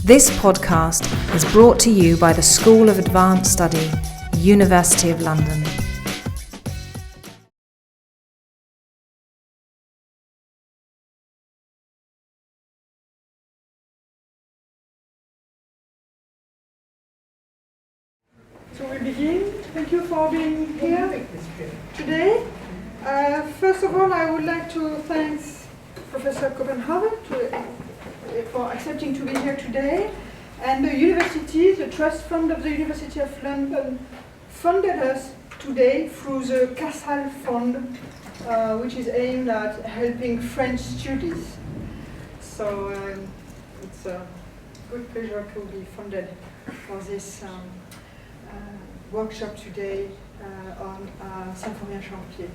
This podcast is brought to you by the School of Advanced Study, University of London. So we begin. Thank you for being here today. First of all, I would like to thank Professor Copenhaver for accepting to be here today. And the university, the Trust Fund of the University of London, funded us today through the Cassal Fund, which is aimed at helping French students. So it's a good pleasure to be funded for this workshop today on Symphorien Champier.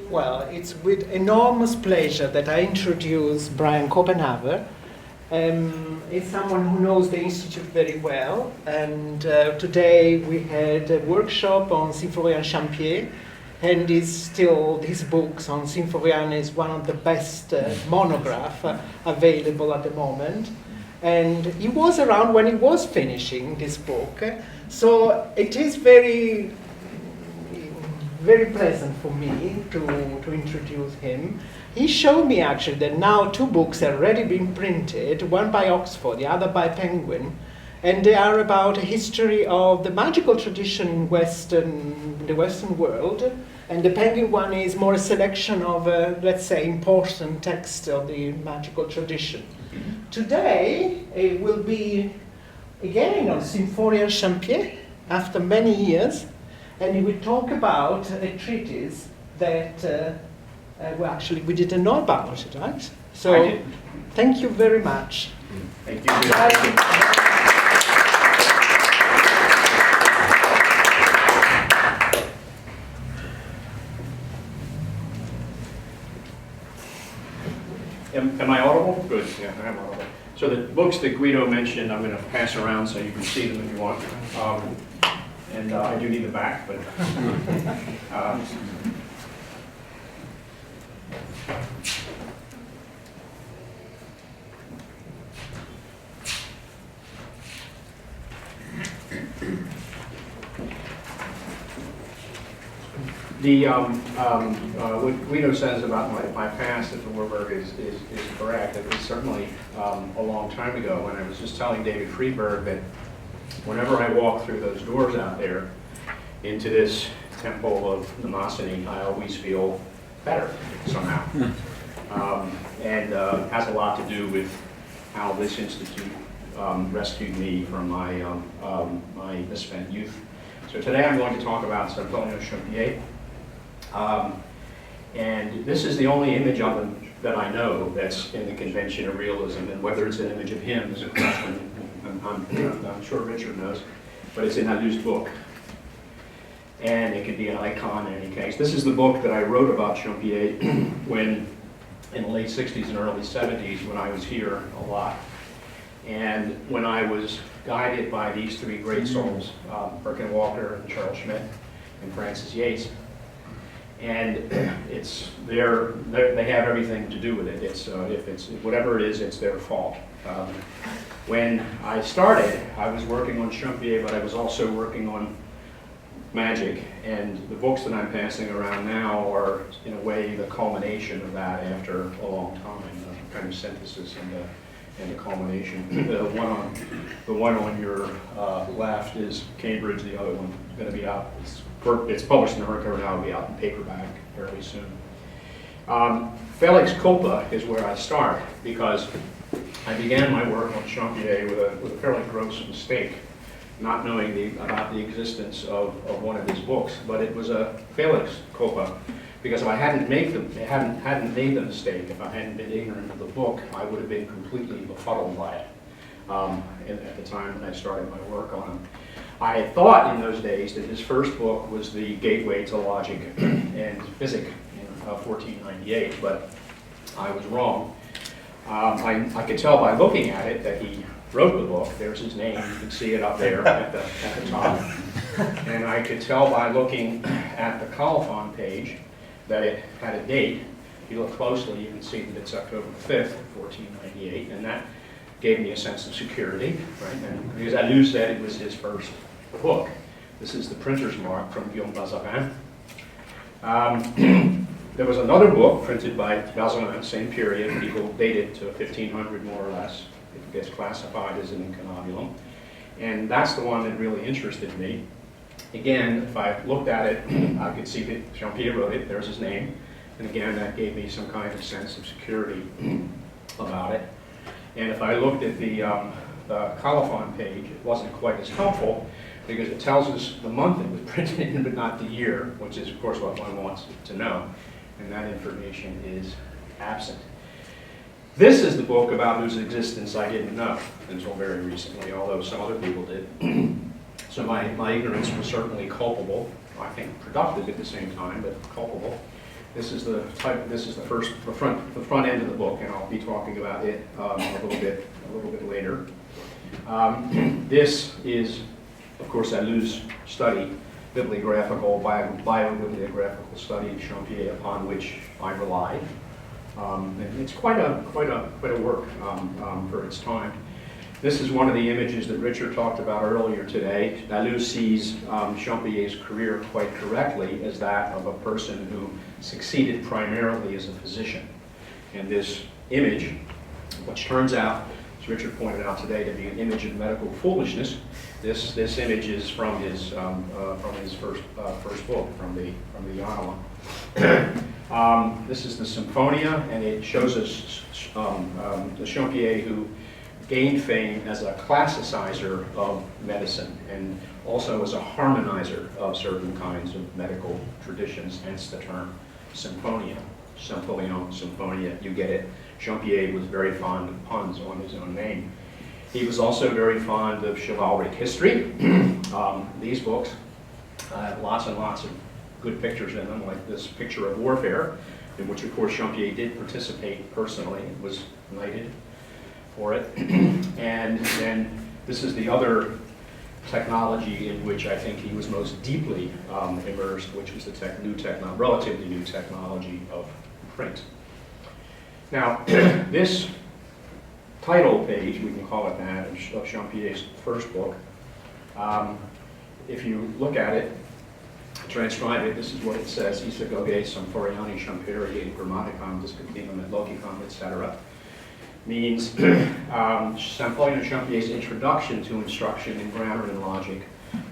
Well, it's with enormous pleasure that I introduce Brian Copenhaver. He's someone who knows the Institute very well, and today we had a workshop on Symphorien Champier, and his books on Symphorien is one of the best monograph available at the moment. And he was around when he was finishing this book, so it is very pleasant for me to introduce him. He showed me actually that now two books have already been printed, one by Oxford, the other by Penguin, and they are about a history of the magical tradition in the Western world, and the Penguin one is more a selection of, let's say, important texts of the magical tradition. Today it will be again on Symphorien Champier after many years, and he will talk about a treatise that we didn't know about it, right? So thank you very much. Thank you. Am I audible? Good, yeah, I am audible. So the books that Guido mentioned, I'm going to pass around so you can see them if you want. And I do need the back, but... what Guido says about my past at the Warburg is correct. It was certainly a long time ago, and I was just telling David Friedberg that whenever I walk through those doors out there into this temple of Mnemosyne, I always feel better somehow. And has a lot to do with how this institute rescued me from my misspent youth. So today I'm going to talk about Symphorien Champier. And this is the only image of him that I know that's in the convention of realism, and whether it's an image of him is a question I'm sure Richard knows, but it's in Alu's book. And it could be an icon in any case. This is the book that I wrote about Champier when, in the late 60s and early 70s, when I was here a lot. And when I was guided by these three great souls, Perkin Walker and Charles Schmidt and Francis Yates. And it's they have everything to do with it. It's if it's whatever it is, it's their fault. When I started, I was working on Champier, but I was also working on magic. And the books that I'm passing around now are, in a way, the culmination of that after a long time, a kind of synthesis and a culmination. The one on your left is Cambridge. The other one is going to be out. It's published in the hardcover now. It'll be out in paperback fairly soon. Felix culpa is where I start, because I began my work on Champier with a fairly gross mistake, not knowing about the existence of one of his books. But it was a Felix culpa, because if I hadn't made the mistake, if I hadn't been ignorant of the book, I would have been completely befuddled by it at the time when I started my work on him. I thought in those days that his first book was the gateway to logic and physics in 1498, but I was wrong. I could tell by looking at it that he wrote the book. There's his name. You can see it up there at the top. And I could tell by looking at the colophon page that it had a date. If you look closely, you can see that it's October 5th, 1498, and that gave me a sense of security, right? And because Alou said it was his first book. This is the printer's mark from Guillaume Bazarin. There was another book printed by Bazarin, same period, people date it to 1500 more or less. It gets classified as an incunabulum. And that's the one that really interested me. Again, if I looked at it, I could see that Champier wrote it, there's his name. And again, that gave me some kind of sense of security about it. And if I looked at the colophon page, it wasn't quite as helpful because it tells us the month it was printed in, but not the year, which is, of course, what one wants to know. And that information is absent. This is the book about whose existence I didn't know until very recently, although some other people did. So my ignorance was certainly culpable. I think productive at the same time, but culpable. This is the type. This is the front end of the book, and I'll be talking about it a little bit later. This is, of course, Alou's study, biobibliographical study of Champier, upon which I relied. And it's quite a work for its time. This is one of the images that Richard talked about earlier today. Alou sees Champier's career quite correctly as that of a person who succeeded primarily as a physician. And this image, which turns out, as Richard pointed out today, to be an image of medical foolishness, this image is from his first book, from the Ottawa. This is the Symphonia, and it shows us the Champier who gained fame as a classicizer of medicine and also as a harmonizer of certain kinds of medical traditions, hence the term Symphonia. Symphorien Champier, you get it. Champier was very fond of puns on his own name. He was also very fond of chivalric history. These books have lots and lots of good pictures in them, like this picture of warfare, in which, of course, Champier did participate personally and was knighted for it. And then this is the other technology in which I think he was most deeply immersed, which was the relatively new technology of print. Now, this title page, we can call it that, of Champier's first book, if you look at it, transcribe it, this is what it says: Isagoge of Symphorien Champier, Grammaticam, Disputinum, et Logicam, etc. Means Symphorien Champier's introduction to instruction in grammar and logic,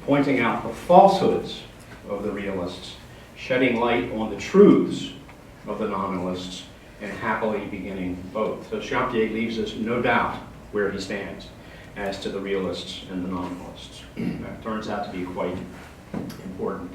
pointing out the falsehoods of the realists, shedding light on the truths of the nominalists, and happily beginning both. So Champier leaves us no doubt where he stands as to the realists and the nominalists. That turns out to be quite important.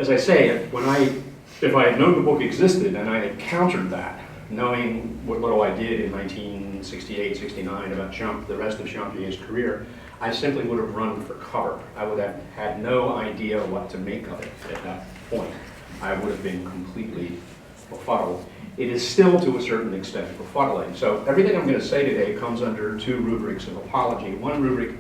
As I say, if I had known the book existed and I had countered that, knowing what little I did in 1968, 69 about the rest of Champier's career, I simply would have run for cover. I would have had no idea what to make of it at that point. I would have been completely befuddled. It is still, to a certain extent, befuddling. So everything I'm going to say today comes under two rubrics of apology. One rubric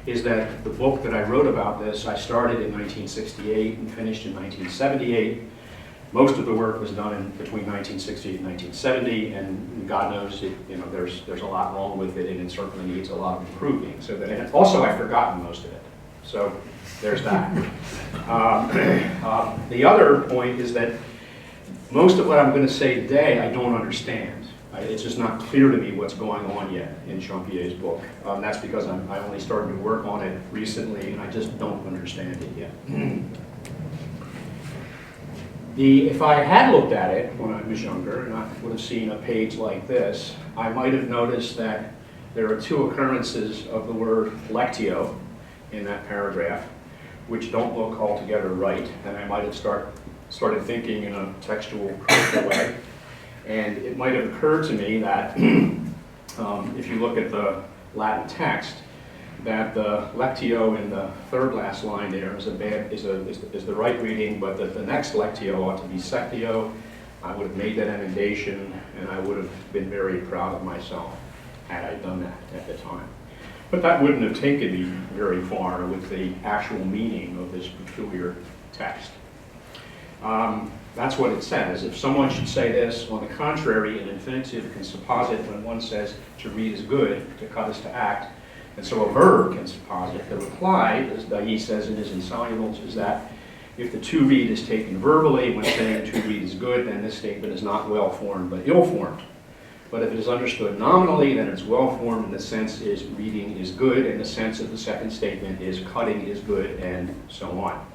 is that the book that I wrote about this, I started in 1968 and finished in 1978. Most of the work was done between 1968 and 1970, and God knows there's a lot wrong with it, and it certainly needs a lot of improving. So that, and also I've forgotten most of it. So there's that. The other point is that most of what I'm going to say today I don't understand. It's just not clear to me what's going on yet in Champier's book. That's because I only started to work on it recently, and I just don't understand it yet. If I had looked at it when I was younger, and I would have seen a page like this, I might have noticed that there are two occurrences of the word lectio in that paragraph, which don't look altogether right, and I might have started thinking in a textual critical way. And it might have occurred to me that if you look at the Latin text, that the lectio in the third last line there is the right reading, but that the next lectio ought to be sectio. I would have made that emendation, and I would have been very proud of myself had I done that at the time. But that wouldn't have taken me very far with the actual meaning of this peculiar text. That's what it says. If someone should say this, on the contrary, an infinitive can supposit when one says to read is good, to cut is to act. And so a verb can supposit. The reply, as Dailly says in his Insolubles, is that if the to read is taken verbally, when saying to read is good, then this statement is not well-formed but ill-formed. But if it is understood nominally, then it's well-formed, and the sense is reading is good, and the sense of the second statement is cutting is good, and so on.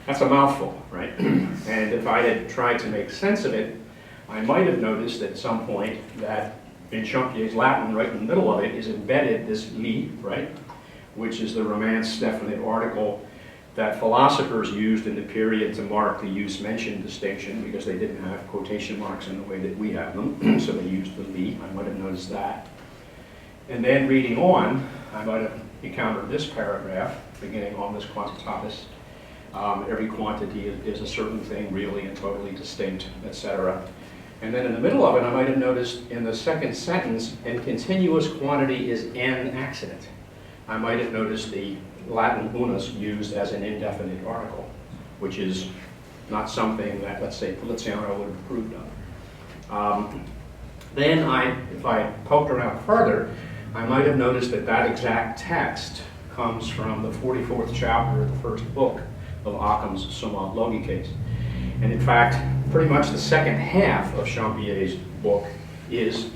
That's a mouthful, right? And if I had tried to make sense of it, I might have noticed at some point that in Champier's Latin, right in the middle of it, is embedded this li, right? Which is the Romance definite article that philosophers used in the period to mark the use-mention distinction, because they didn't have quotation marks in the way that we have them, so they used the li. I might have noticed that. And then reading on, I might have encountered this paragraph, beginning on this quantitatis. Every quantity is a certain thing, really and totally distinct, etc. And then in the middle of it, I might have noticed in the second sentence, and continuous quantity is an accident. I might have noticed the Latin unus used as an indefinite article, which is not something that, let's say, Poliziano would have approved of. Then if I poked around further, I might have noticed that that exact text comes from the 44th chapter of the first book of Occam's Summa Logices. And in fact, pretty much the second half of Champier's book is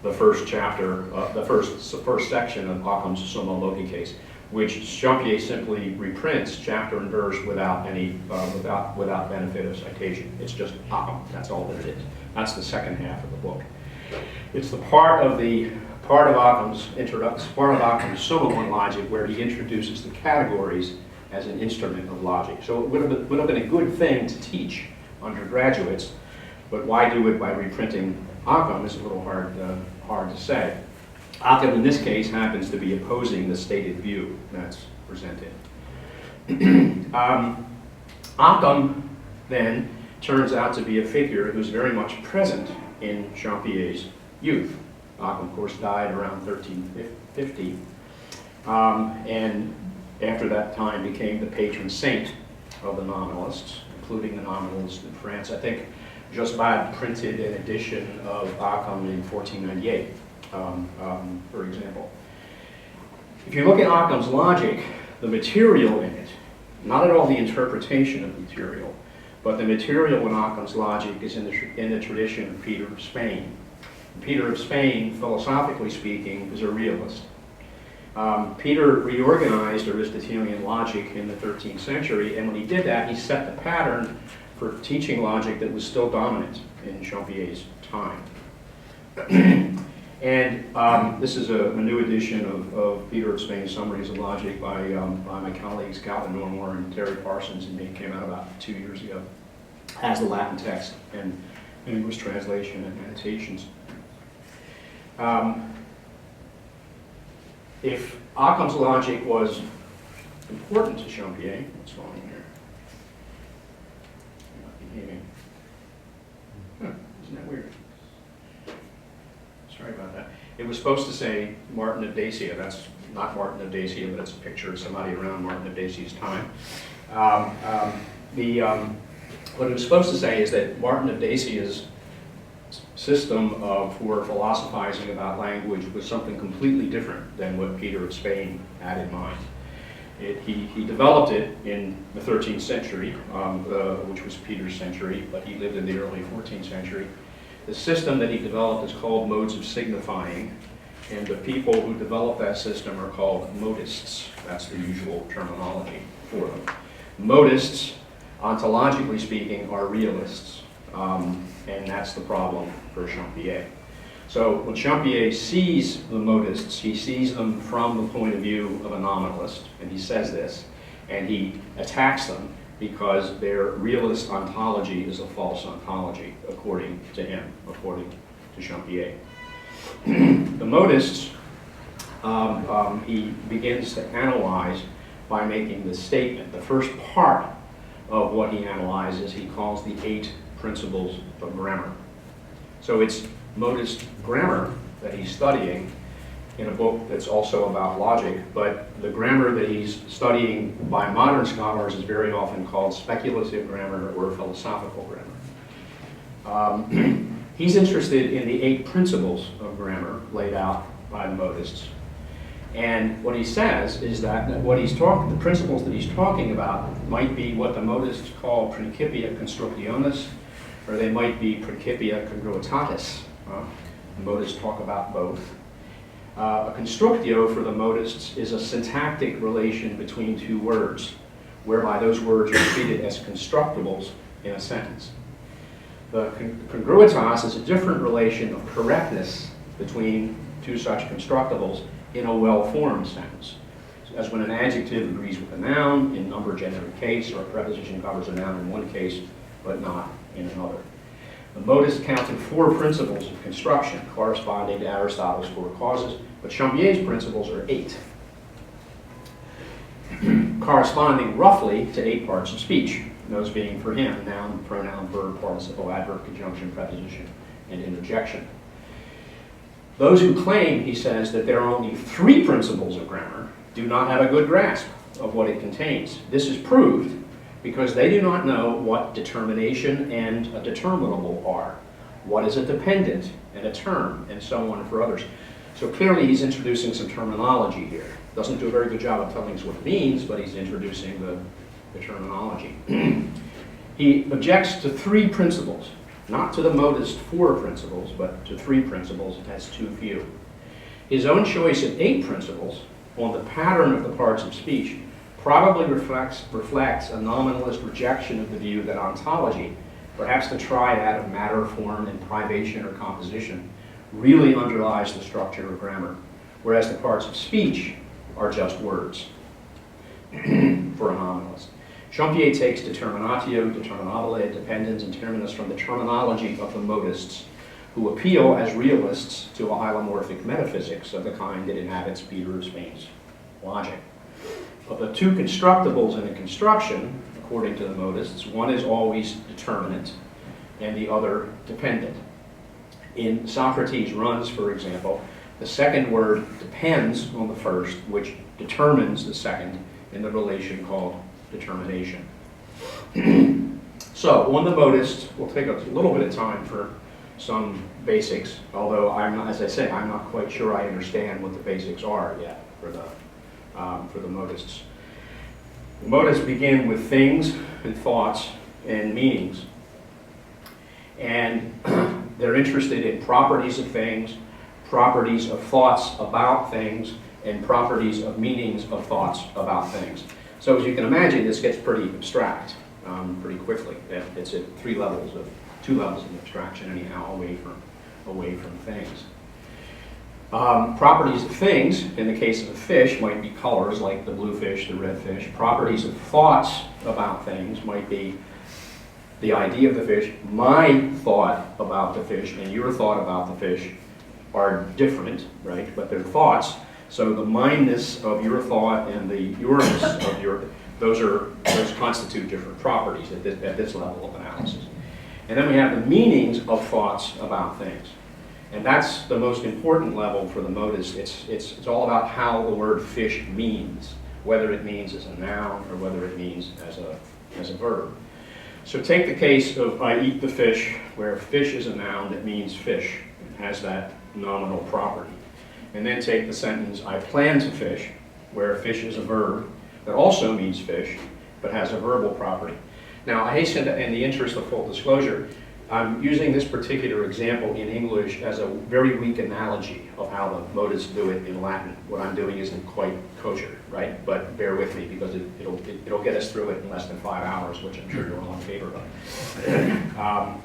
the first chapter, the first section of Occam's Summa Logices, which Champier simply reprints chapter and verse without any without benefit of citation. It's just Occam. That's all that it is. That's the second half of the book. It's the part of Occam's Summa on logic where he introduces the categories as an instrument of logic. So it would have been a good thing to teach undergraduates, but why do it by reprinting Occam is a little hard to say. Occam in this case happens to be opposing the stated view that's presented. Occam then turns out to be a figure who's very much present in Champier's youth. Occam, of course, died around 1350, and after that time became the patron saint of the nominalists, including the nominalists in France. I think Josbad printed an edition of Occam in 1498, for example. If you look at Occam's logic, the material in it, not at all the interpretation of material, but the material in Occam's logic is in the tradition of Peter of Spain. Peter of Spain, philosophically speaking, is a realist. Peter reorganized Aristotelian logic in the 13th century, and when he did that, he set the pattern for teaching logic that was still dominant in Champier's time. And this is a new edition of Peter of Spain's Summaries of Logic by my colleagues Calvin Normore and Terry Parsons, and it came out about 2 years ago. Has the Latin text and English translation and annotations. If Occam's logic was important to Champier, what's going on here? Not behaving. Isn't that weird? Sorry about that. It was supposed to say Martin of Dacia. That's not Martin of Dacia, but it's a picture of somebody around Martin of Dacia's time. What it was supposed to say is that Martin of Dacia's system for philosophizing about language was something completely different than what Peter of Spain had in mind. He developed it in the 13th century, which was Peter's century, but he lived in the early 14th century. The system that he developed is called modes of signifying, and the people who developed that system are called modists. That's the usual terminology for them. Modists, ontologically speaking, are realists, and that's the problem for Champier. So when Champier sees the modists, he sees them from the point of view of a nominalist, and he says this, and he attacks them because their realist ontology is a false ontology, according to him, according to Champier. The modists, he begins to analyze by making this statement. The first part of what he analyzes he calls the 8 principles of grammar. So it's modist grammar that he's studying in a book that's also about logic, but the grammar that he's studying by modern scholars is very often called speculative grammar or philosophical grammar. He's interested in the 8 principles of grammar laid out by the modists. And what he says is that the principles that he's talking about might be what the modists call principia constructionis, or they might be principia congruitatis. The modists talk about both. A constructio for the modists is a syntactic relation between 2 words, whereby those words are treated as constructibles in a sentence. The congruitas is a different relation of correctness between 2 such constructibles in a well-formed sentence, as when an adjective agrees with a noun in number, gender, and case, or a preposition covers a noun in one case but not in another. The modists counted 4 principles of construction corresponding to Aristotle's 4 causes, but Champier's principles are 8, corresponding roughly to 8 parts of speech, those being for him noun, pronoun, verb, participle, adverb, conjunction, preposition, and interjection. Those who claim, he says, that there are only 3 principles of grammar do not have a good grasp of what it contains. This is proved because they do not know what determination and a determinable are, what is a dependent and a term, and so on for others. So clearly he's introducing some terminology here. Doesn't do a very good job of telling us what it means, but he's introducing the terminology. He objects to 3 principles. Not to the modist 4 principles, but to 3 principles as too few. His own choice of 8 principles on the pattern of the parts of speech probably reflects a nominalist rejection of the view that ontology, perhaps the triad of matter, form, and privation or composition, really underlies the structure of grammar, whereas the parts of speech are just words for a nominalist. Champier takes determinatio, determinabile, dependens, and terminus from the terminology of the modists, who appeal as realists to a hylomorphic metaphysics of the kind that inhabits Peter of Spain's logic. Of the 2 constructibles in a construction, according to the modists, one is always determinate and the other dependent. In Socrates runs, for example, the second word depends on the first, which determines the second in the relation called determination. So, on the modists, we'll take a little bit of time for some basics, although as I say, I'm not quite sure I understand what the basics are yet for the modists. The modists begin with things and thoughts and meanings. And they're interested in properties of things, properties of thoughts about things, and properties of meanings of thoughts about things. So as you can imagine, this gets pretty abstract pretty quickly. It's at 2 levels of abstraction anyhow, away from things. Properties of things, in the case of a fish, might be colors like the blue fish, the red fish. Properties of thoughts about things might be the idea of the fish. My thought about the fish and your thought about the fish are different, right? But they're thoughts. So the mindness of your thought and the yourness of your, those constitute different properties at this level of analysis. And then we have the meanings of thoughts about things. And that's the most important level for the modist. It's all about how the word fish means, whether it means as a noun or whether it means as a verb. So take the case of I eat the fish, where fish is a noun that means fish. It has that nominal property. And then take the sentence I plan to fish, where fish is a verb that also means fish, but has a verbal property. Now, I hasten to, in the interest of full disclosure, I'm using this particular example in English as a very weak analogy of how the modists do it in Latin. What I'm doing isn't quite kosher, right? But bear with me because it'll get us through it in less than 5 hours, which I'm sure you're all in favor of.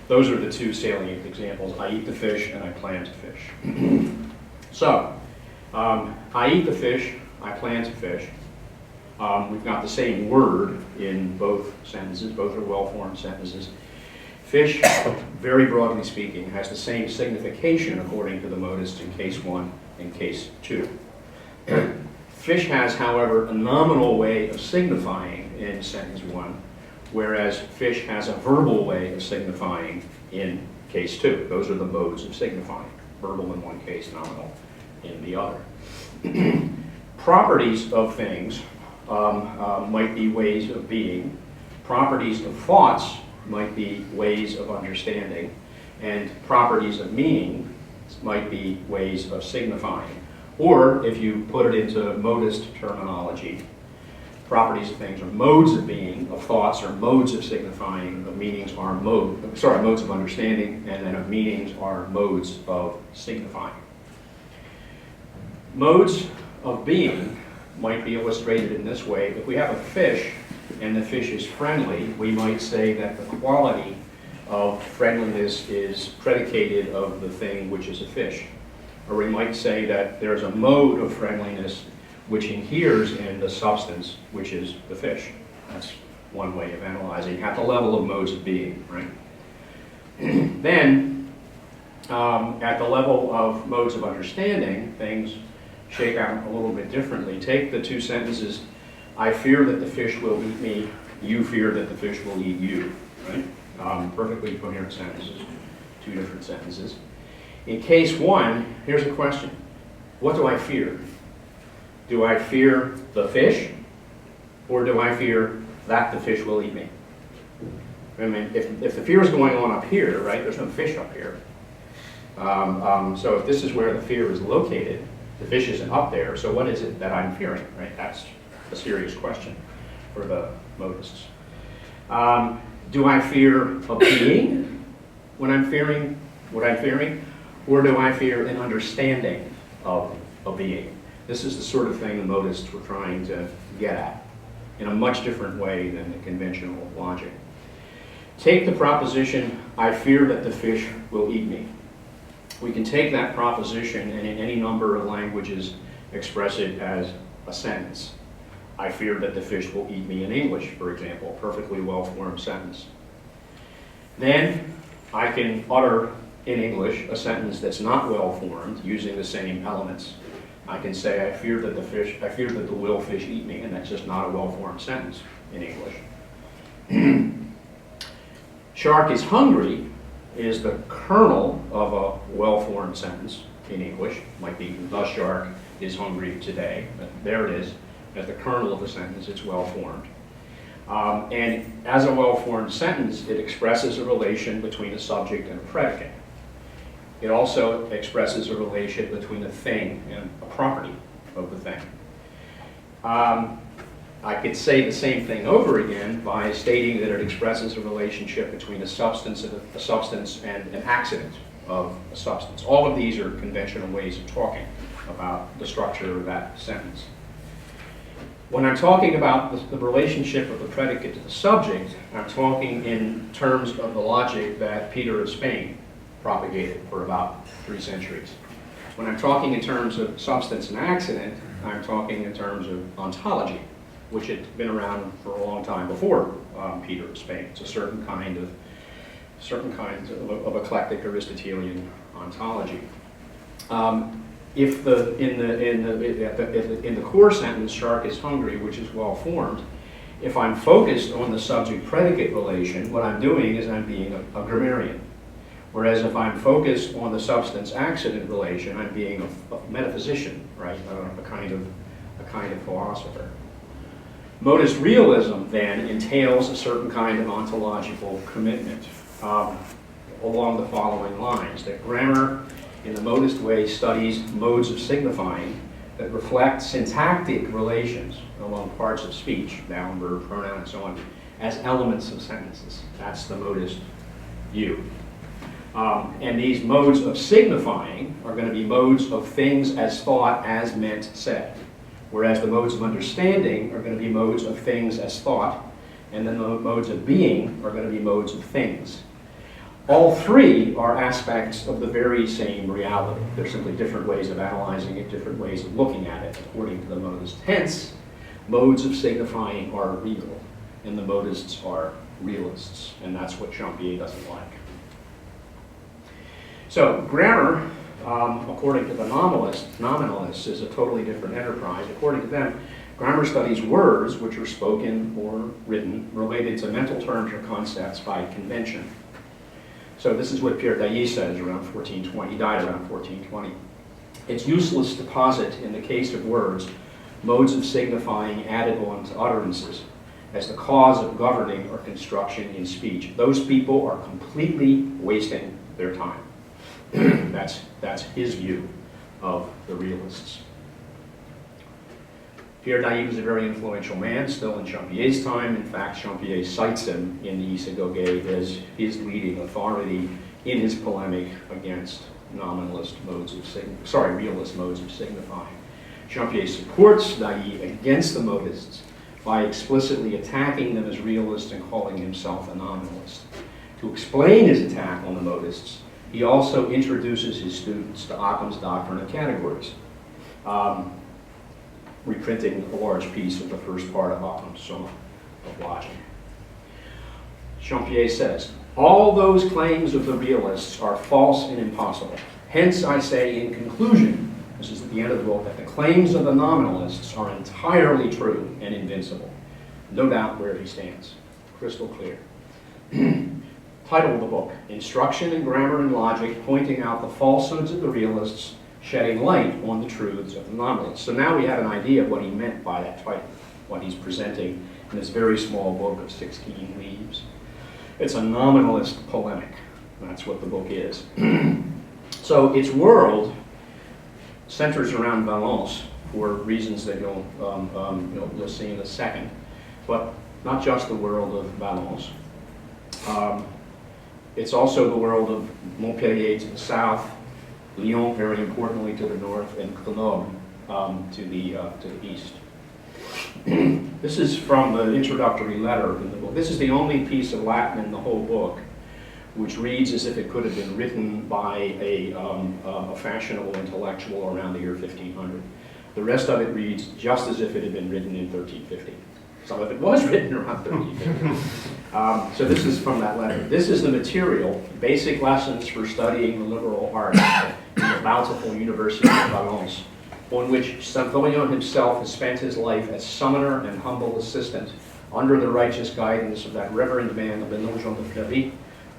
Those are the 2 salient examples. I eat the fish and I plan to fish. So, I eat the fish, I plan to fish. We've got the same word in both sentences. Both are well-formed sentences. Fish, very broadly speaking, has the same signification according to the modists in case 1 and case 2. Fish has, however, a nominal way of signifying in sentence 1, whereas fish has a verbal way of signifying in case 2. Those are the modes of signifying. Verbal in one case, nominal in the other. Properties of things might be ways of being. Properties of thoughts might be ways of understanding, and properties of meaning might be ways of signifying. Or, if you put it into modist terminology, properties of things are modes of being, of thoughts are modes of signifying, of meanings are modes of understanding, and then of meanings are modes of signifying. Modes of being might be illustrated in this way. If we have a fish and the fish is friendly, we might say that the quality of friendliness is predicated of the thing which is a fish. Or we might say that there's a mode of friendliness which inheres in the substance which is the fish. That's one way of analyzing at the level of modes of being, right? Then, at the level of modes of understanding, things shake out a little bit differently. Take the two sentences, I fear that the fish will eat me, you fear that the fish will eat you, right? Perfectly coherent sentences, two different sentences. In case one, here's a question. What do I fear? Do I fear the fish, or do I fear that the fish will eat me? I mean, if the fear is going on up here, right, there's no fish up here. So if this is where the fear is located, the fish isn't up there, so what is it that I'm fearing, right? That's a serious question for the modists. Do I fear a being when I'm fearing what I'm fearing, or do I fear an understanding of a being? This is the sort of thing the modists were trying to get at in a much different way than the conventional logic. Take the proposition, I fear that the fish will eat me. We can take that proposition and in any number of languages express it as a sentence. I fear that the fish will eat me in English, for example, perfectly well-formed sentence. Then I can utter in English a sentence that's not well-formed using the same elements. I can say, I fear that the will fish eat me, and that's just not a well-formed sentence in English. Shark is hungry is the kernel of a well-formed sentence in English. Might be, the shark is hungry today, but there it is. At the kernel of the sentence, it's well-formed. And as a well-formed sentence, it expresses a relation between a subject and a predicate. It also expresses a relation between a thing and a property of the thing. I could say the same thing over again by stating that it expresses a relationship between a substance and an accident of a substance. All of these are conventional ways of talking about the structure of that sentence. When I'm talking about the relationship of the predicate to the subject, I'm talking in terms of the logic that Peter of Spain propagated for about 3 centuries. When I'm talking in terms of substance and accident, I'm talking in terms of ontology, which had been around for a long time before Peter of Spain. It's a certain kind of eclectic Aristotelian ontology. If in the core sentence, shark is hungry, which is well formed, if I'm focused on the subject-predicate relation, what I'm doing is I'm being a grammarian. Whereas if I'm focused on the substance-accident relation, I'm being a metaphysician, right? A kind of philosopher. Modist realism, then, entails a certain kind of ontological commitment along the following lines. That grammar, in the modist way, studies modes of signifying that reflect syntactic relations among parts of speech, noun, verb, pronoun, and so on, as elements of sentences. That's the modist view. And these modes of signifying are going to be modes of things as thought, as meant, said. Whereas the modes of understanding are going to be modes of things as thought, and then the modes of being are going to be modes of things. All three are aspects of the very same reality. They're simply different ways of analyzing it, different ways of looking at it, according to the modist. Hence, modes of signifying are real, and the modists are realists, and that's what Champier doesn't like. So, grammar, according to the nominalists, is a totally different enterprise. According to them, grammar studies words which are spoken or written related to mental terms or concepts by convention. So this is what Pierre Dailly says around 1420. He died around 1420. It's useless to posit, in the case of words, modes of signifying added on to utterances, as the cause of governing or construction in speech. Those people are completely wasting their time. That's his view of the realists. Pierre Dailly was a very influential man, still in Champier's time. In fact, Champier cites him in the Isagoge as his leading authority in his polemic against realist modes of signifying. Champier supports Dailly against the modists by explicitly attacking them as realists and calling himself a nominalist. To explain his attack on the modists, he also introduces his students to Occam's doctrine of categories, reprinting a large piece of the first part of Occam's Sum of Logic. Champier says, all those claims of the realists are false and impossible. Hence, I say in conclusion, this is at the end of the book, that the claims of the nominalists are entirely true and invincible. No doubt where he stands. Crystal clear. Title of the book, Instruction in Grammar and Logic, pointing out the falsehoods of the realists, shedding light on the truths of the nominalists. So now we have an idea of what he meant by that title, what he's presenting in this very small book of 16 leaves. It's a nominalist polemic. That's what the book is. So its world centers around Valence for reasons that you'll see in a second, but not just the world of Valence. It's also the world of Montpellier to the south, Lyon, very importantly, to the north, and Grenoble to the east. This is from the introductory letter in the book. This is the only piece of Latin in the whole book which reads as if it could have been written by a fashionable intellectual around the year 1500. The rest of it reads just as if it had been written in 1350. Some of it was written around 1350. So this is from that letter. This is the material, basic lessons for studying the liberal arts in the bountiful University of Valence, on which Symphorien himself has spent his life as summoner and humble assistant under the righteous guidance of that reverend man, the Benot de Fleury,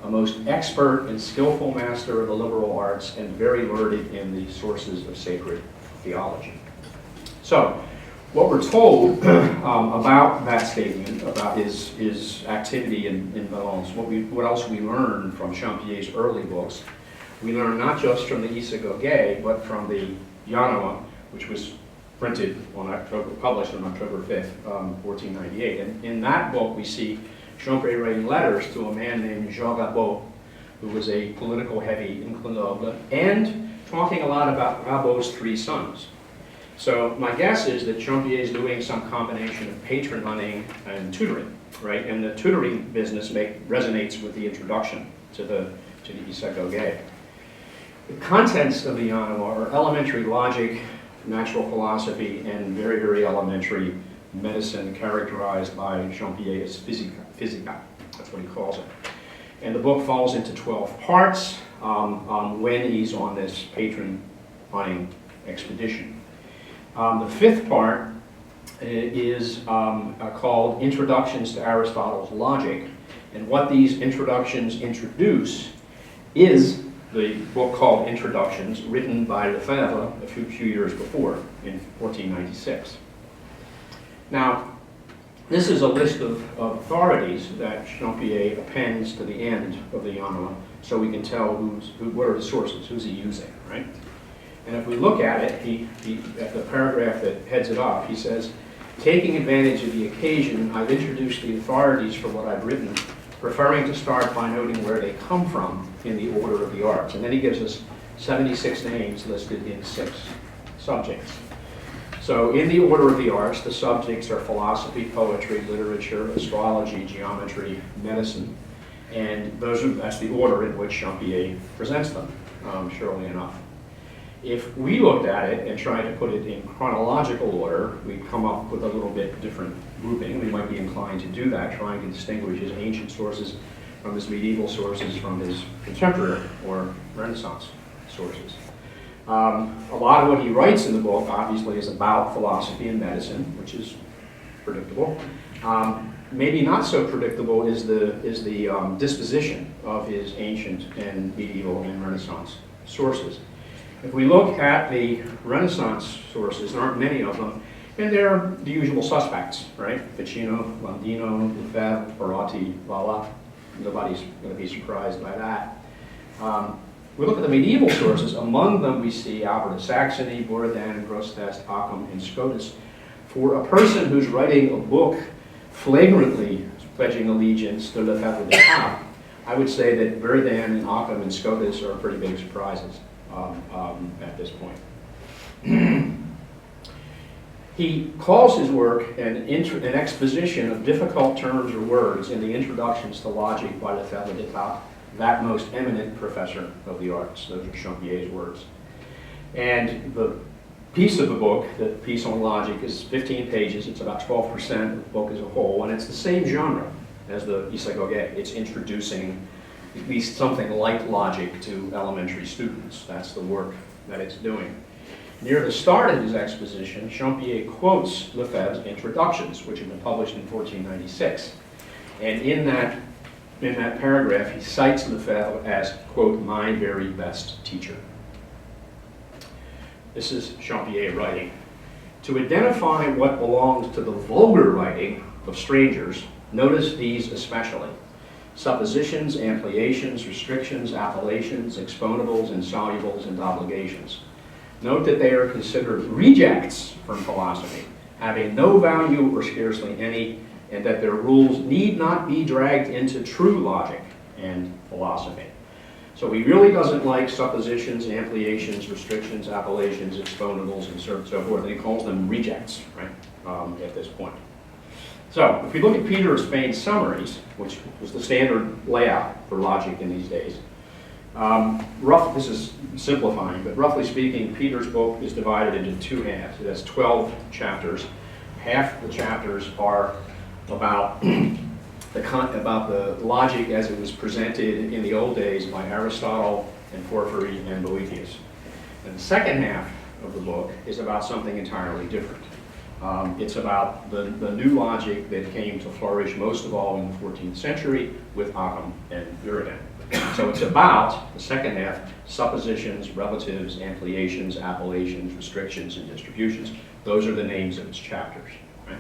a most expert and skillful master of the liberal arts and very learned in the sources of sacred theology. So, what we're told about that statement, about his activity in Valence, what else we learn from Champier's early books, we learn not just from the Isagoge, but from the Yanoma, which was printed published on October 5th, 1498. And in that book, we see Champier writing letters to a man named Jean Rabot, who was a political heavy in Grenoble, and talking a lot about Rabot's three sons. So my guess is that Champier is doing some combination of patron hunting and tutoring, right? And the tutoring business resonates with the introduction to the Isagoge. The contents of the Yanoma are elementary logic, natural philosophy, and very, very elementary medicine characterized by Champier as physica. That's what he calls it. And the book falls into 12 parts when he's on this patron hunting expedition. The fifth part is called Introductions to Aristotle's Logic, and what these introductions introduce is the book called Introductions, written by Lefebvre a few years before, in 1496. Now, this is a list of authorities that Champier appends to the end of the Yanoma, so we can tell what are the sources, who's he using, right? And if we look at it, at the paragraph that heads it off, he says, taking advantage of the occasion, I've introduced the authorities for what I've written, preferring to start by noting where they come from in the order of the arts. And then he gives us 76 names listed in 6 subjects. So in the order of the arts, the subjects are philosophy, poetry, literature, astrology, geometry, medicine. And that's the order in which Champier presents them, surely enough. If we looked at it and tried to put it in chronological order, we'd come up with a little bit different grouping. We might be inclined to do that, trying to distinguish his ancient sources from his medieval sources from his contemporary or Renaissance sources. A lot of what he writes in the book, obviously, is about philosophy and medicine, which is predictable. Maybe not so predictable is the disposition of his ancient and medieval and Renaissance sources. If we look at the Renaissance sources, there aren't many of them, And they're the usual suspects, right? Ficino, Landino, Lefebvre, Barotti, voila. Nobody's going to be surprised by that. We look at the medieval sources. Among them, we see Albert of Saxony, Buridan, Grosseteste, Occam, and Scotus. For a person who's writing a book flagrantly pledging allegiance to Lefebvre de Pau, I would say that Buridan and Occam and Scotus are pretty big surprises at this point. He calls his work an exposition of difficult terms or words in the introductions to logic by Lefebvre de Pau, that most eminent professor of the arts. Those are Champier's words. And the piece of the book, the piece on logic, is 15 pages. It's about 12% of the book as a whole, and it's the same genre as the Isagoge. It's introducing at least something like logic to elementary students. That's the work that it's doing. Near the start of his exposition, Champier quotes Lefebvre's Introductions, which had been published in 1496. And in that paragraph, he cites Lefebvre as, quote, my very best teacher. This is Champier writing. To identify what belongs to the vulgar writing of strangers, notice these especially: suppositions, ampliations, restrictions, appellations, exponables, insolubles, and obligations. Note that they are considered rejects from philosophy, having no value or scarcely any, and that their rules need not be dragged into true logic and philosophy. So he really doesn't like suppositions, ampliations, restrictions, appellations, exponables, and so forth, and he calls them rejects, right, at this point. So if we look at Peter of Spain's summaries, which was the standard layout for logic in these days, this is simplifying, but roughly speaking, Peter's book is divided into two halves. It has 12 chapters. Half the chapters are about the logic as it was presented in the old days by Aristotle and Porphyry and Boethius. And the second half of the book is about something entirely different. It's about the new logic that came to flourish most of all in the 14th century with Occam and Buridan. So it's about, the second half, suppositions, relatives, ampliations, appellations, restrictions, and distributions. Those are the names of its chapters. Right?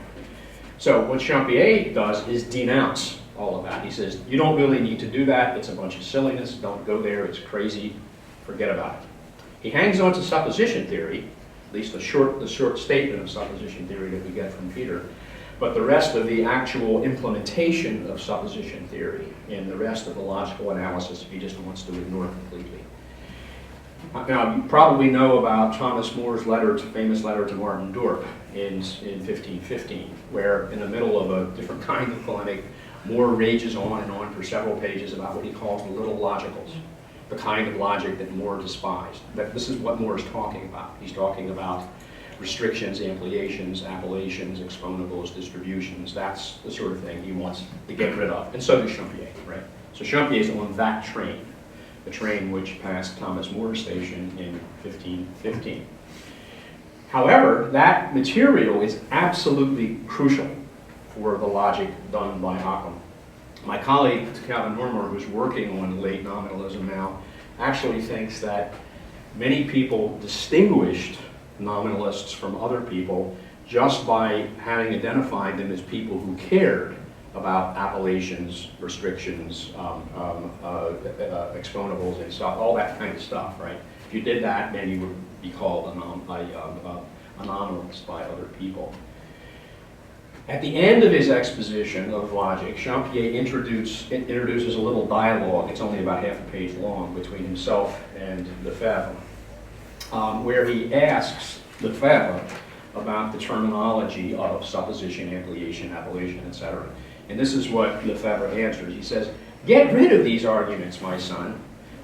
So what Champier does is denounce all of that. He says, you don't really need to do that. It's a bunch of silliness. Don't go there. It's crazy. Forget about it. He hangs on to supposition theory, at least the short statement of supposition theory that we get from Peter. But the rest of the actual implementation of supposition theory and the rest of the logical analysis, he just wants to ignore completely. Now, you probably know about Thomas More's famous letter to Martin Dorp in 1515, where in the middle of a different kind of polemic, More rages on and on for several pages about what he calls the little logicals, the kind of logic that More despised. This is what More is talking about. He's talking about restrictions, ampliations, appellations, exponables, distributions. That's the sort of thing he wants to get rid of. And so does Champier, right? So Champier is on that train, the train which passed Thomas More's station in 1515. However, that material is absolutely crucial for the logic done by Occam. My colleague, Calvin Normer, who's working on late nominalism now, actually thinks that many people distinguished nominalists from other people just by having identified them as people who cared about appellations, restrictions, exponables, and stuff, all that kind of stuff, right? If you did that, then you would be called a nominalist by other people. At the end of his exposition of logic, Champier introduces a little dialogue, it's only about half a page long, between himself and Lefebvre, where he asks Lefebvre about the terminology of supposition, ampliation, appellation, etc. And this is what Lefebvre answers. He says, "Get rid of these arguments, my son.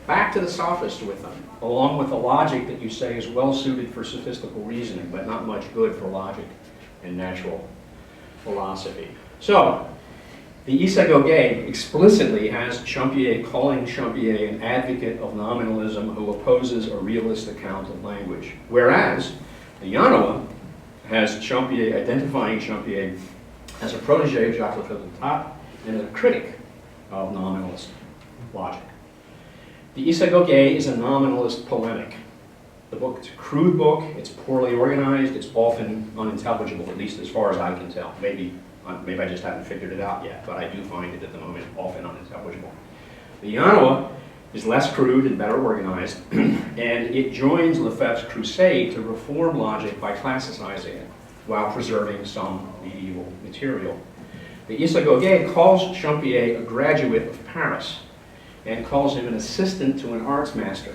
Back to the sophist with them, along with the logic that you say is well suited for sophistical reasoning, but not much good for logic and natural philosophy." So, the Isagoge explicitly has Champier calling Champier an advocate of nominalism who opposes a realist account of language, whereas the Yanoa has Champier identifying Champier as a protege of Jacques Lefebvre and a critic of nominalist logic. The Isagoge is a nominalist polemic. The book, it's a crude book, it's poorly organized, it's often unintelligible, at least as far as I can tell. Maybe I just haven't figured it out yet, but I do find it at the moment often unintelligible. The Yanoa is less crude and better organized, and it joins Lefebvre's crusade to reform logic by classicizing it, while preserving some medieval material. The Isagoge calls Champier a graduate of Paris, and calls him an assistant to an arts master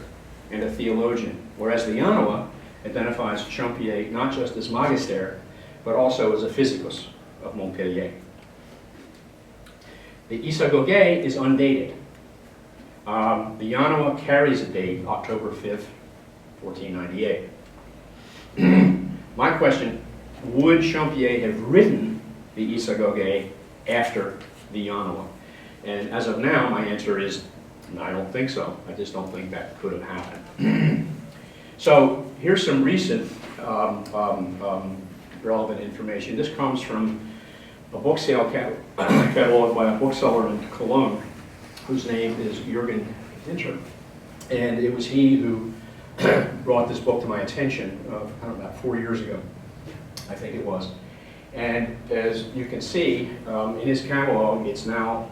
and a theologian, whereas the Yanoa identifies Champier not just as magister, but also as a physicus of Montpellier. The Isagoge is undated. The Yanoa carries a date, October 5th, 1498. My question, would Champier have written the Isagoge after the Yanoa? And as of now, my answer is, I don't think so. I just don't think that could have happened. So here's some recent relevant information. This comes from a book sale catalog by a bookseller in Cologne, whose name is Jürgen Dinter. And it was he who brought this book to my attention, I don't know, about 4 years ago, I think it was. And as you can see, in his catalog, it's now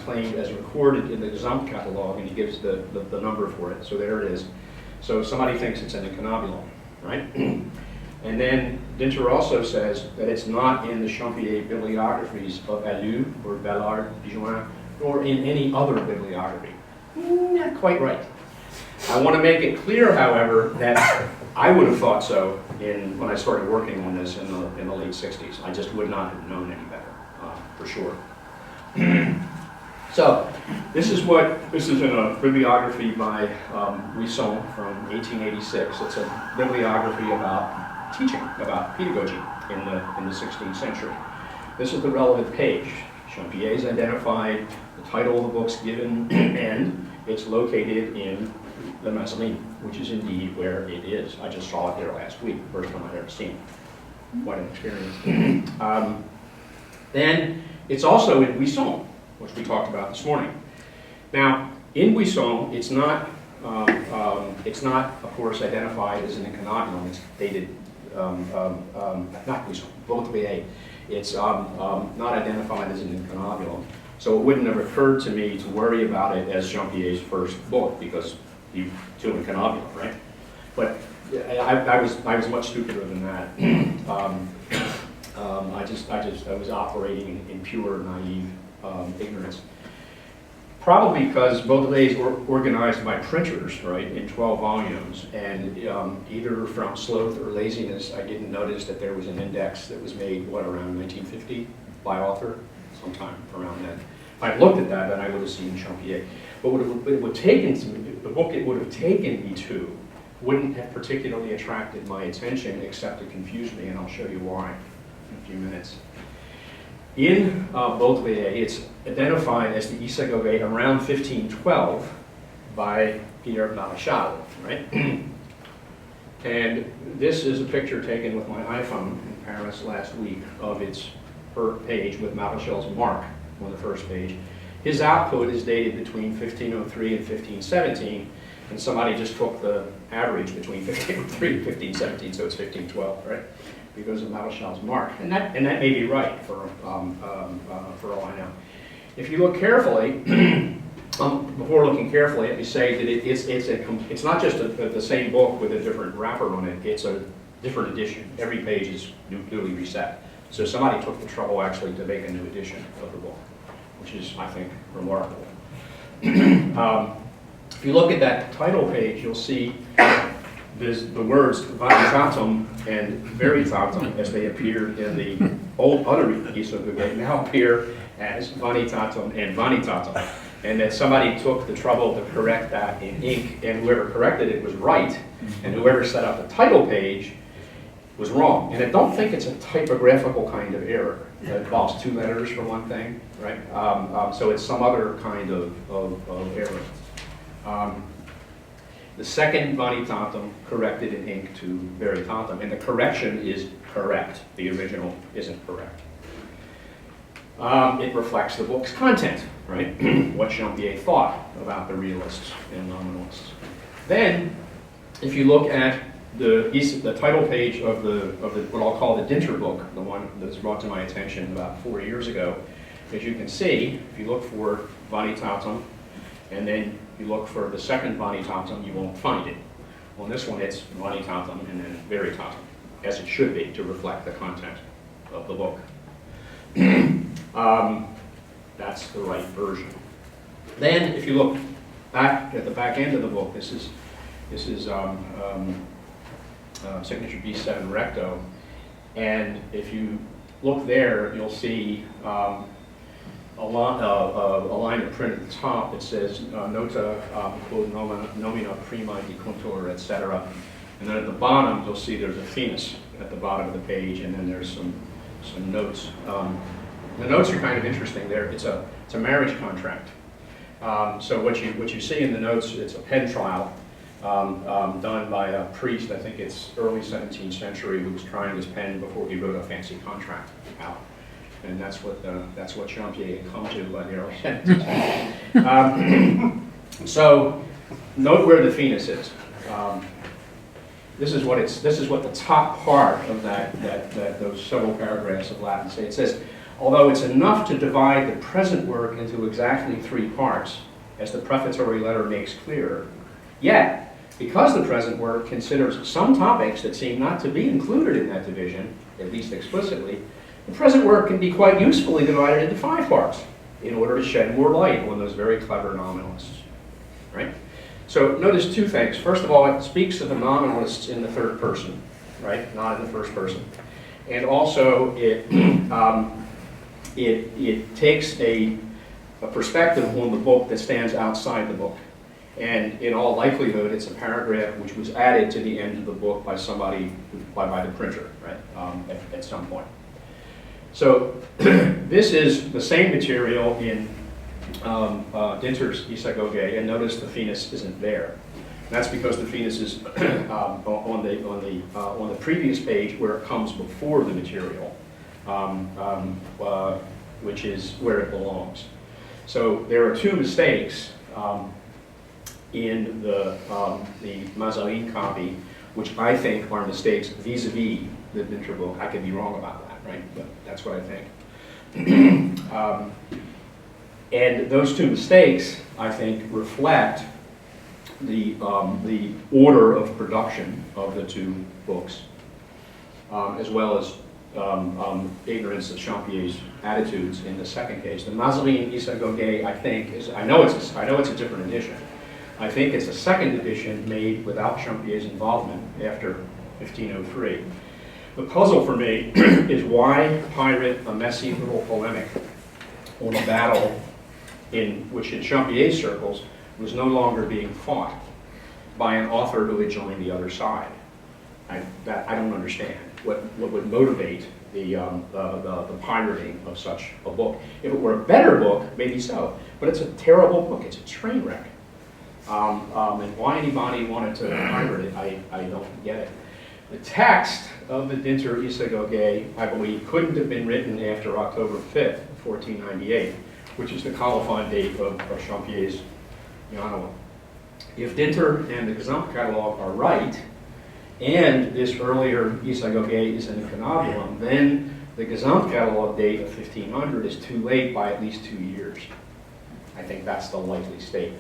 claimed as recorded in the Gesamt catalog, and he gives the number for it. So there it is. So somebody thinks it's an incunabulum, right? And then Dinter also says that it's not in the Champier bibliographies of Allu or Ballard, Dijon, or in any other bibliography. Not quite right. I want to make it clear, however, that I would have thought so when I started working on this in the late 60s. I just would not have known any better, for sure. So, this is in a bibliography by Wisson from 1886. It's a bibliography about teaching, about pedagogy in the 16th century. This is the relevant page. Champier is identified, the title of the book's given, and it's located in the Mazarin, which is indeed where it is. I just saw it there last week, first time I'd ever seen it. Quite an experience. Then it's also in Wisson, which we talked about this morning. Now, in Wisson, it's not, of course, identified as an incunabulum. It's dated, not Wisson, Baudelaire. It's not identified as an incunabulum. So it wouldn't have occurred to me to worry about it as Champier's first book, because you do an incunabulum, right? But I was much stupider than that. I was operating in pure naive ignorance. Probably because Baudelaire is organized by printers, right, in 12 volumes, and either from sloth or laziness, I didn't notice that there was an index that was made, around 1950 by author, sometime around then. If I'd looked at that, then I would have seen Champier. But the book it would have taken me to wouldn't have particularly attracted my attention, except to confuse me, and I'll show you why in a few minutes. In Baudelaire, it's identified as the Isagoge around 1512 by Pierre Maréchal, right? And this is a picture taken with my iPhone in Paris last week of its page with Maréchal's mark on the first page. His output is dated between 1503 and 1517, and somebody just took the average between 1503 and 1517, so it's 1512, right? Because of Maréchal's mark, and that may be right for all I know. If you look carefully, before looking carefully, let me say that it's not just the same book with a different wrapper on it. It's a different edition. Every page is newly reset. So somebody took the trouble actually to make a new edition of the book, which is, I think, remarkable. If you look at that title page, you'll see the words vanitatum and veritatum, as they appeared in the old other Isagoge, now appear as vanitatum and vanitatum. And that somebody took the trouble to correct that in ink, and whoever corrected it was right, and whoever set up the title page was wrong. And I don't think it's a typographical kind of error. It involves 2 letters for one thing, right? So it's some other kind of error. The second vanitatum corrected in ink to veritatum, and the correction is correct. The original isn't correct. It reflects the book's content, right? What Champier thought about the realists and nominalists. Then, if you look at the title page of the what I'll call the Dinter book, the one that was brought to my attention about 4 years ago, as you can see, if you look for vanitatum, and then you look for the second vanitatum, you won't find it. On this one, it's vanitatum and then veritatum, as it should be to reflect the content of the book. That's the right version. Then, if you look back at the back end of the book, this is signature B7 recto, and if you look there, you'll see a line of print at the top that says nota quod nomina prima di contor, etc. And then at the bottom, you'll see there's a finis at the bottom of the page, and then there's some notes. The notes are kind of interesting. It's a marriage contract. So what you see in the notes, it's a pen trial done by a priest. I think it's early 17th century, who was trying his pen before he wrote a fancy contract out. And that's what Champier had come to by the early 17th. So note where the finis is. This is what the top part of those several paragraphs of Latin say. It says, although it's enough to divide the present work into exactly 3 parts, as the prefatory letter makes clear, yet, because the present work considers some topics that seem not to be included in that division, at least explicitly, the present work can be quite usefully divided into 5 parts in order to shed more light on those very clever nominalists. Right? So notice 2 things. First of all, it speaks of the nominalists in the 3rd person, right? Not in the 1st person. And also, it takes a perspective on the book that stands outside the book. And in all likelihood, it's a paragraph which was added to the end of the book by somebody, by the printer, right, at some point. So this is the same material in Dinter's Isagoge, and notice the finis isn't there. That's because the finis is on the previous page where it comes before the material, which is where it belongs. So there are 2 mistakes in the Mazarin copy, which I think are mistakes vis-a-vis the Dinter book. I could be wrong about that, right? But that's what I think. And those 2 mistakes, I think, reflect the order of production of the 2 books, as well as ignorance of Champier's attitudes in the second case. The Mazarin Isagoge, I think, I know it's a different edition. I think it's a second edition made without Champier's involvement after 1503. The puzzle for me is why pirate a messy little polemic on a battle which in Champier's circles was no longer being fought by an author who had joined the other side. I don't understand what would motivate the pirating of such a book. If it were a better book, maybe so, but it's a terrible book. It's a train wreck. And why anybody wanted to pirate it, I don't get it. The text of the Dinter Isagoge, I believe, couldn't have been written after October 5th, 1498, which is the colophon date of Champier's Janua. If Dinter and the Gesamtkatalog are right, and this earlier Isagoge is an incunabulum, then the Gesamtkatalog date of 1500 is too late by at least 2 years. I think that's the likely state.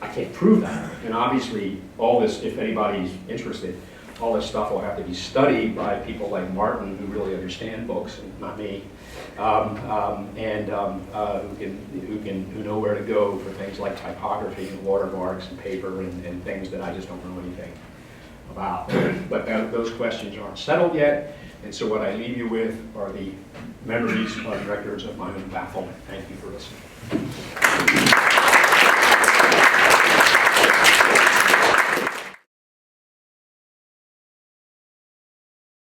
I can't prove that, and obviously all this, if anybody's interested, all this stuff will have to be studied by people like Martin, who really understand books, and not me, who know where to go for things like typography and watermarks and paper and things that I just don't know anything about. But those questions aren't settled yet, and so what I leave you with are the memories and records of my own bafflement. Thank you for listening.